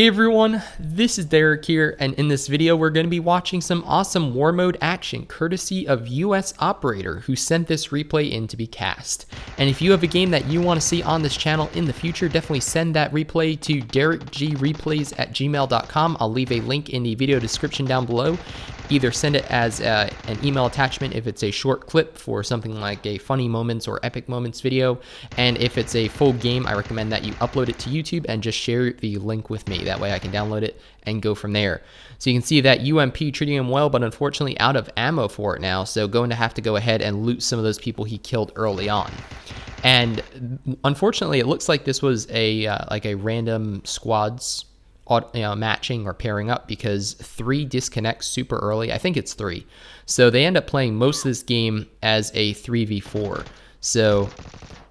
Hey everyone, this is Derek here, and in this video we're going to be watching some awesome war mode action courtesy of USOperator, who sent this replay in to be cast. And if you have a game that you want to see on this channel in the future, definitely send that replay to derekgreplays@gmail.com. I'll leave a link in the video description down below. Either send it as an email attachment if it's a short clip for something like a funny moments or epic moments video, and if it's a full game, I recommend that you upload it to YouTube and just share the link with me. That way I can download it and go from there. So you can see that UMP treating him well, but unfortunately out of ammo for it now, so going to have to go ahead and loot some of those people he killed early on. And unfortunately it looks like this was a like a random squads matching or pairing up, because 3 disconnects super early. I think it's 3. So they end up playing most of this game as a 3v4. So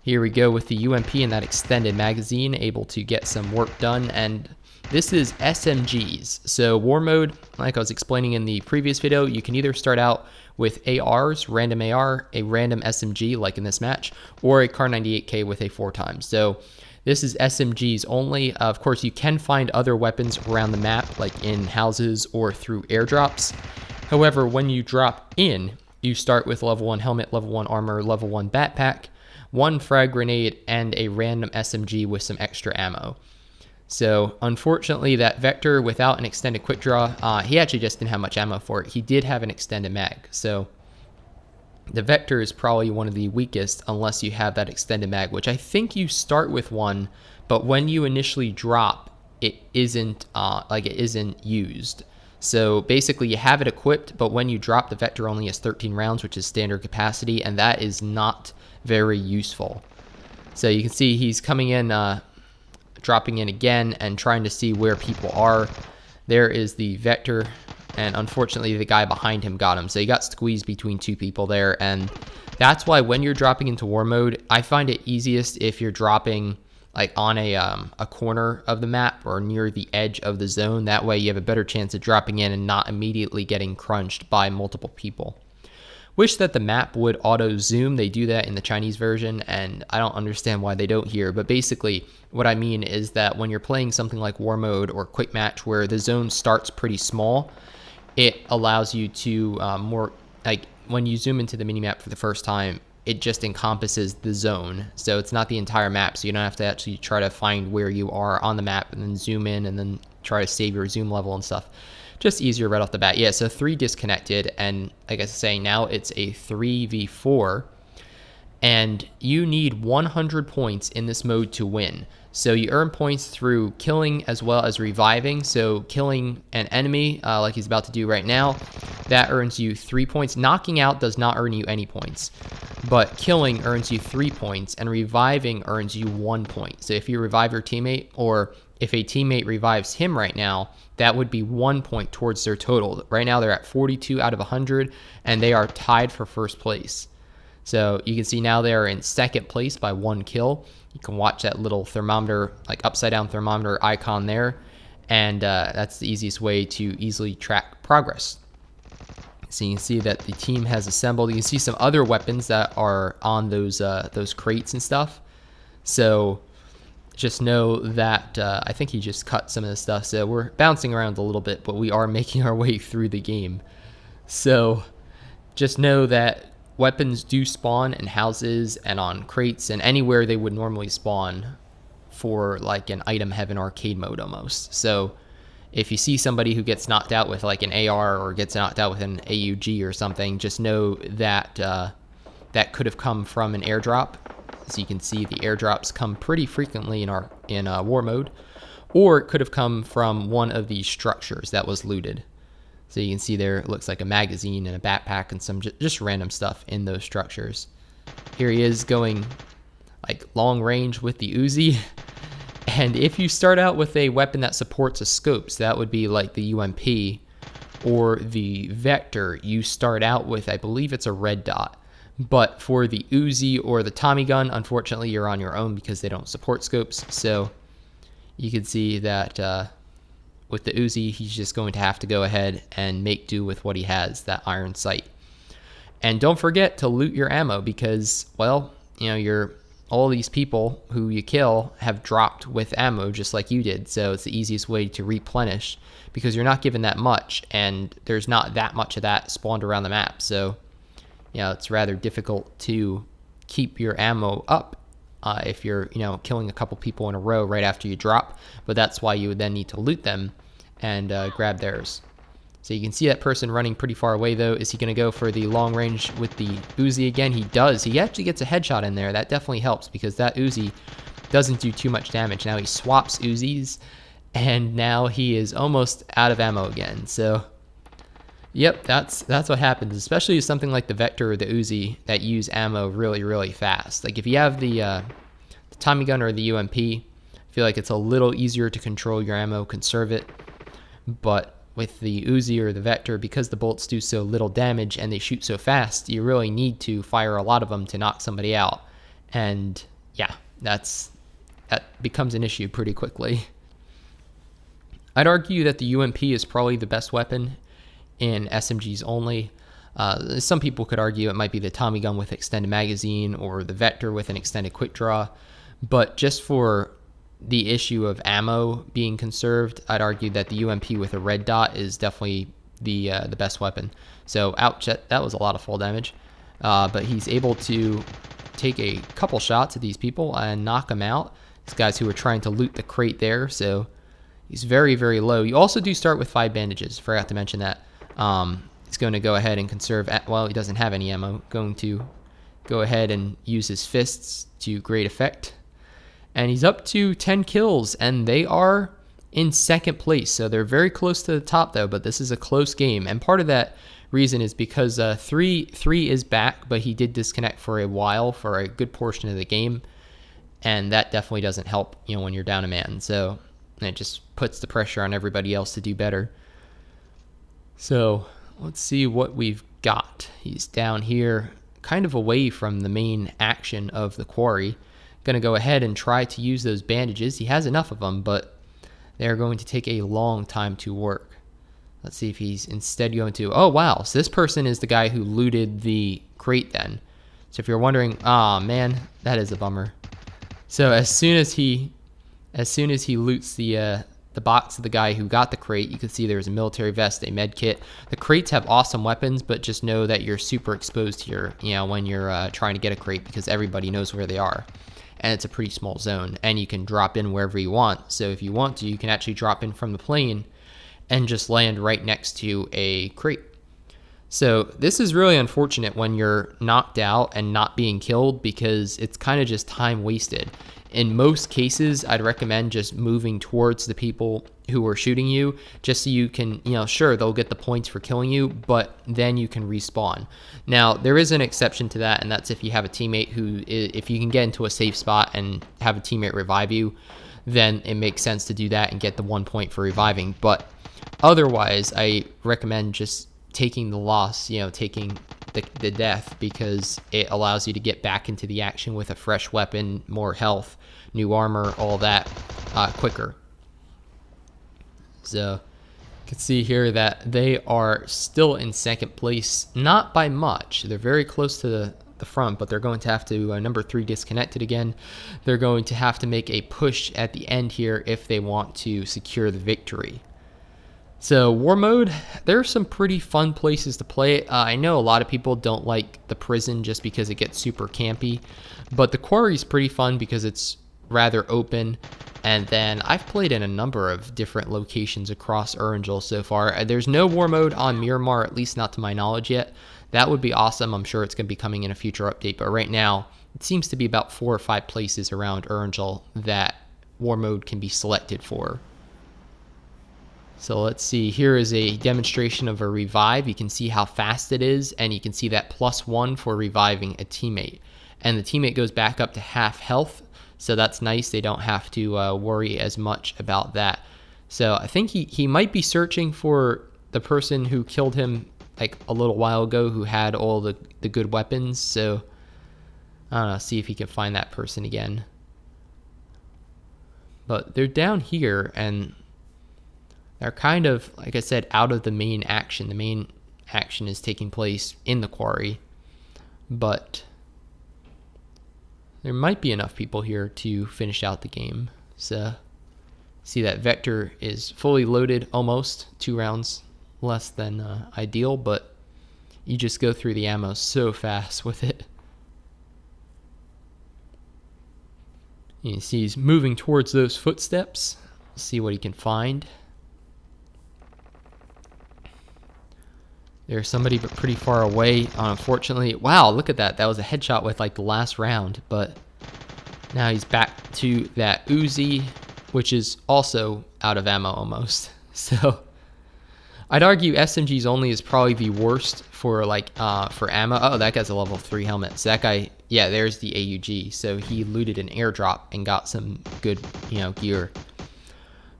here we go with the UMP in that extended magazine, able to get some work done. And this is SMGs. So war mode, like I was explaining in the previous video, you can either start out with ARs, random AR, a random SMG like in this match, or a Kar 98K with a 4x. So this is SMGs only. Of course, you can find other weapons around the map, like in houses or through airdrops. However, when you drop in, you start with level 1 helmet, level 1 armor, level 1 backpack, 1 frag grenade, and a random SMG with some extra ammo. So unfortunately, that Vector without an extended quick draw, he actually just didn't have much ammo for it. He did have an extended mag, so the Vector is probably one of the weakest unless you have that extended mag, which I think you start with one, but when you initially drop, it isn't used. So basically you have it equipped, but when you drop, the Vector only has 13 rounds, which is standard capacity, and that is not very useful. So you can see he's coming in, dropping in again and trying to see where people are. There is the Vector, and unfortunately the guy behind him got him. So he got squeezed between 2 people there, and that's why when you're dropping into war mode, I find it easiest if you're dropping like on a corner of the map or near the edge of the zone. That way you have a better chance of dropping in and not immediately getting crunched by multiple people. Wish that the map would auto zoom. They do that in the Chinese version, and I don't understand why they don't here. But basically what I mean is that when you're playing something like war mode or quick match where the zone starts pretty small, it allows you to more, like when you zoom into the minimap for the first time, it just encompasses the zone. So it's not the entire map, so you don't have to actually try to find where you are on the map and then zoom in and then try to save your zoom level and stuff. Just easier right off the bat. Yeah, so 3 disconnected, and like I was saying, now it's a 3v4, and you need 100 points in this mode to win. So you earn points through killing as well as reviving. So killing an enemy, like he's about to do right now, that earns you 3 points. Knocking out does not earn you any points, but killing earns you 3 points, and reviving earns you 1 point. So if you revive your teammate, or if a teammate revives him right now, that would be 1 point towards their total. Right now they're at 42 out of 100, and they are tied for first place. So you can see now they're in second place by 1 kill. You can watch that little thermometer, like upside down thermometer icon there, and that's the easiest way to easily track progress. So you can see that the team has assembled. You can see some other weapons that are on those crates and stuff. So just know that I think he just cut some of this stuff. So we're bouncing around a little bit, but we are making our way through the game. So just know that weapons do spawn in houses and on crates and anywhere they would normally spawn for like an item heaven arcade mode almost. So if you see somebody who gets knocked out with like an AR or gets knocked out with an AUG or something, just know that that could have come from an airdrop. So you can see the airdrops come pretty frequently in war mode, or it could have come from one of these structures that was looted. So you can see there, it looks like a magazine and a backpack and some just random stuff in those structures. Here he is going like long range with the Uzi. And if you start out with a weapon that supports a scope, so that would be like the UMP or the Vector, you start out with, I believe it's a red dot. But for the Uzi or the Tommy gun, unfortunately you're on your own because they don't support scopes. So you can see that with the Uzi, he's just going to have to go ahead and make do with what he has, that iron sight. And don't forget to loot your ammo because, well, you know, you're all these people who you kill have dropped with ammo just like you did. So it's the easiest way to replenish because you're not given that much, and there's not that much of that spawned around the map. So, it's rather difficult to keep your ammo up if you're, killing a couple people in a row right after you drop. But that's why you would then need to loot them and grab theirs. So you can see that person running pretty far away, though. Is he going to go for the long range with the Uzi again? He does. He actually gets a headshot in there. That definitely helps because that Uzi doesn't do too much damage. Now he swaps Uzis, and now he is almost out of ammo again. So, yep, that's what happens, especially with something like the Vector or the Uzi that use ammo really, really fast. Like if you have the Tommy gun or the UMP, I feel like it's a little easier to control your ammo, conserve it. But with the Uzi or the Vector, because the bullets do so little damage and they shoot so fast, you really need to fire a lot of them to knock somebody out. And yeah, that becomes an issue pretty quickly. I'd argue that the UMP is probably the best weapon in SMGs only. Some people could argue it might be the Tommy gun with extended magazine or the Vector with an extended quick draw. But just for the issue of ammo being conserved, I'd argue that the UMP with a red dot is definitely the best weapon. So ouch, that was a lot of fall damage. But he's able to take a couple shots at these people and knock them out. These guys who were trying to loot the crate there, so he's very, very low. You also do start with 5 bandages. Forgot to mention that. He's going to go ahead and conserve, well, he doesn't have any ammo. Going to go ahead and use his fists to great effect. And he's up to 10 kills, and they are in second place. So they're very close to the top, though, but this is a close game. And part of that reason is because 3 is back, but he did disconnect for a while, for a good portion of the game. And that definitely doesn't help, when you're down a man. So it just puts the pressure on everybody else to do better. So let's see what we've got. He's down here, kind of away from the main action of the quarry. Going to go ahead and try to use those bandages. He has enough of them, but they're going to take a long time to work. Let's see if he's instead going to, oh wow, so this person is the guy who looted the crate then. So if you're wondering, man, that is a bummer. So as soon as he loots the box of the guy who got the crate, you can see there's a military vest, a med kit. The crates have awesome weapons, but just know that you're super exposed here, when you're trying to get a crate, because everybody knows where they are. And it's a pretty small zone, and you can drop in wherever you want. So if you want to, you can actually drop in from the plane and just land right next to a crate. So this is really unfortunate when you're knocked out and not being killed, because it's kind of just time wasted. In most cases, I'd recommend just moving towards the people who are shooting you, just so you can, sure, they'll get the points for killing you, but then you can respawn. Now, there is an exception to that, and that's if you have a teammate who, if you can get into a safe spot and have a teammate revive you, then it makes sense to do that and get the 1 point for reviving. But otherwise, I recommend just taking the loss, taking the death, because it allows you to get back into the action with a fresh weapon, more health, new armor, all that quicker. So you can see here that they are still in second place, not by much. They're very close to the front, but they're going to have to, number 3 disconnected again. They're going to have to make a push at the end here if they want to secure the victory. So war mode, there are some pretty fun places to play it. I know a lot of people don't like the prison just because it gets super campy, but the quarry is pretty fun because it's rather open. And then I've played in a number of different locations across Erangel so far. There's no war mode on Miramar, at least not to my knowledge yet. That would be awesome. I'm sure it's going to be coming in a future update, but right now it seems to be about 4 or 5 places around Erangel that war mode can be selected for. So let's see, here is a demonstration of a revive. You can see how fast it is, and you can see that +1 for reviving a teammate. And the teammate goes back up to half health, so that's nice. They don't have to worry as much about that. So I think he might be searching for the person who killed him like a little while ago, who had all the good weapons. So I don't know, see if he can find that person again. But they're down here, and they're kind of, like I said, out of the main action. The main action is taking place in the quarry. But There might be enough people here to finish out the game. So see that Vector is fully loaded almost. 2 rounds less than ideal, but you just go through the ammo so fast with it. You can see he's moving towards those footsteps. See what he can find. There's somebody but pretty far away, unfortunately. Wow, look at that. That was a headshot with like the last round, but now he's back to that Uzi, which is also out of ammo almost. So I'd argue SMGs only is probably the worst for like for ammo. Oh, that guy's a level 3 helmet. So that guy, yeah, there's the AUG. So he looted an airdrop and got some good, gear.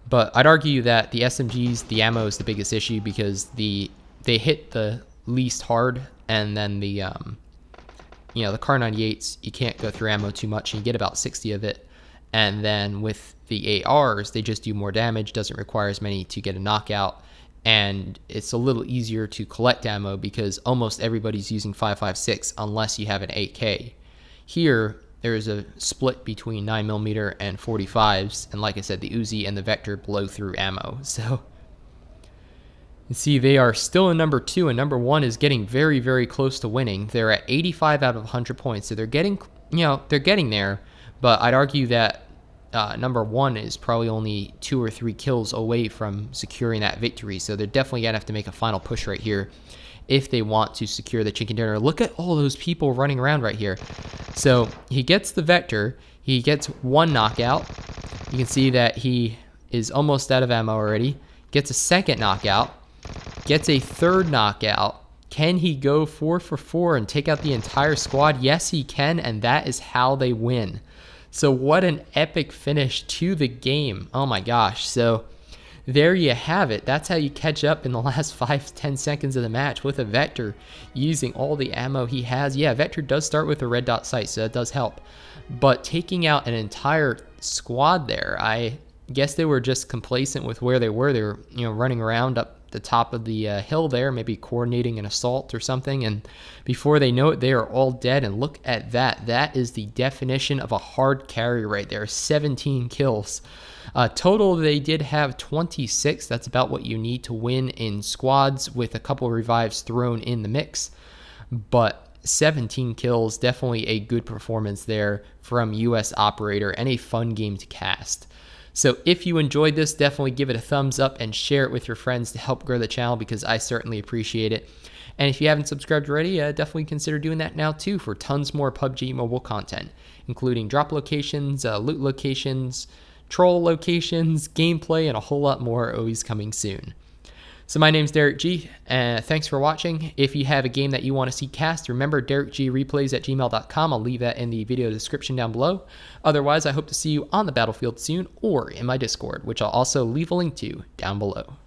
But I'd argue that the SMGs, the ammo is the biggest issue because they hit the least hard, and then the the Kar 98s, you can't go through ammo too much, and you get about 60 of it. And then with the ARs, they just do more damage, doesn't require as many to get a knockout, and it's a little easier to collect ammo because almost everybody's using 5.56 unless you have an AK. Here, there's a split between 9mm and 45s, and like I said, the Uzi and the Vector blow through ammo. So you see they are still in number 2, and number 1 is getting very, very close to winning. They're at 85 out of 100 points, so they're getting, they're getting there. But I'd argue that number 1 is probably only 2 or 3 kills away from securing that victory. So they're definitely gonna have to make a final push right here if they want to secure the chicken dinner. Look at all those people running around right here. So he gets the Vector, he gets 1 knockout. You can see that he is almost out of ammo already. Gets a 2nd knockout, gets a 3rd knockout. Can he go 4 for 4 and take out the entire squad? Yes, he can, and that is how they win. So what an epic finish to the game. Oh my gosh. So there you have it. That's how you catch up in the last 5-10 seconds of the match with a Vector using all the ammo he has. Yeah, Vector does start with a red dot sight, so that does help. But taking out an entire squad there, I guess they were just complacent with where they were. They were, running around up the top of the hill there, maybe coordinating an assault or something, and before they know it, they are all dead. And look at that. That is the definition of a hard carry right there. 17 kills. Total, they did have 26. That's about what you need to win in squads with a couple revives thrown in the mix. But 17 kills, definitely a good performance there from USOperator, and a fun game to cast. So if you enjoyed this, definitely give it a thumbs up and share it with your friends to help grow the channel, because I certainly appreciate it. And if you haven't subscribed already, definitely consider doing that now too for tons more PUBG mobile content, including drop locations, loot locations, troll locations, gameplay, and a whole lot more always coming soon. So my name's DerekG, and thanks for watching. If you have a game that you want to see cast, remember derekgreplays@gmail.com. I'll leave that in the video description down below. Otherwise, I hope to see you on the battlefield soon or in my Discord, which I'll also leave a link to down below.